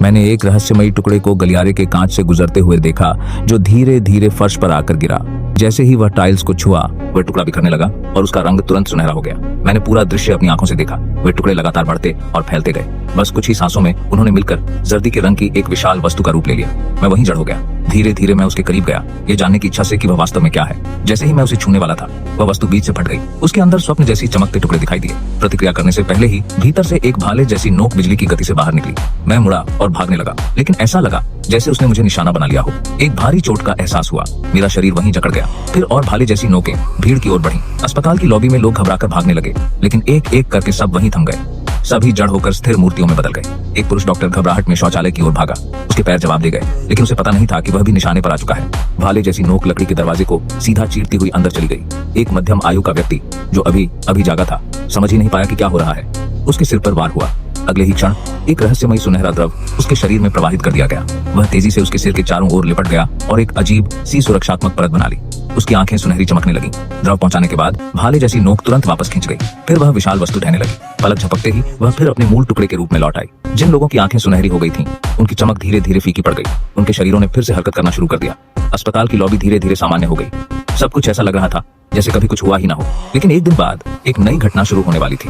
मैंने एक रहस्यमयी टुकड़े को गलियारे के कांच से गुजरते हुए देखा, जो धीरे धीरे फर्श पर आकर गिरा। जैसे ही वह टाइल्स को छुआ, वह टुकड़ा बिखरने लगा और उसका रंग तुरंत सुनहरा हो गया। मैंने पूरा दृश्य अपनी आंखों से देखा। वे टुकड़े लगातार बढ़ते और फैलते गए। बस कुछ ही सांसों में उन्होंने मिलकर जर्दी के रंग की एक विशाल वस्तु का रूप ले लिया। मैं वहीं जड़ हो गया। धीरे धीरे मैं उसके करीब गया, ये जानने की इच्छा से कि वह वास्तव में क्या है। जैसे ही मैं उसे छूने वाला था, वह वस्तु बीच से फट गई। उसके अंदर स्वप्न जैसी चमकते टुकड़े दिखाई दिए। प्रतिक्रिया करने से पहले ही भीतर से एक भाले जैसी नोक बिजली की गति से बाहर निकली। मैं मुड़ा और भागने लगा, लेकिन ऐसा लगा जैसे उसने मुझे निशाना बना लिया हो। एक भारी चोट का एहसास हुआ। मेरा शरीर वहीं जकड़ गया। फिर और भाले जैसी नोकें भीड़ की ओर बढ़ी। अस्पताल की लॉबी में लोग घबराकर भागने लगे, लेकिन एक एक करके सब वहीं थम गए। सभी जड़ होकर स्थिर मूर्तियों में बदल गए। एक पुरुष डॉक्टर घबराहट में शौचालय की ओर भागा। उसके पैर जवाब दे गए, लेकिन उसे पता नहीं था कि वह भी निशाने पर आ चुका है। भाले जैसी नोक लकड़ी के दरवाजे को सीधा चीरती हुई अंदर चली गई। एक मध्यम आयु का व्यक्ति, जो अभी अभी जागा था, समझ ही नहीं पाया कि क्या हो रहा है। उसके सिर पर वार हुआ। अगले ही क्षण एक रहस्यमयी सुनहरा द्रव उसके शरीर में प्रवाहित कर दिया गया। वह तेजी से उसके सिर के चारों ओर लिपट गया और एक अजीब सी सुरक्षात्मक परत बना ली। उसकी आंखें सुनहरी चमकने लगी। द्रव पहुंचाने के बाद भाले जैसी नोक तुरंत वापस खींच गई। फिर वह विशाल वस्तु ढहने लगी। पलक झपकते ही वह फिर अपने मूल टुकड़े के रूप में लौट आई। जिन लोगों की आंखें सुनहरी हो गई थीं, उनकी चमक धीरे धीरे फीकी पड़ गई। उनके शरीरों ने फिर से हरकत करना शुरू कर दिया। अस्पताल की लॉबी धीरे धीरे सामान्य हो गई। सब कुछ ऐसा लग रहा था जैसे कभी कुछ हुआ ही ना हो। लेकिन एक दिन बाद एक नई घटना शुरू होने वाली थी।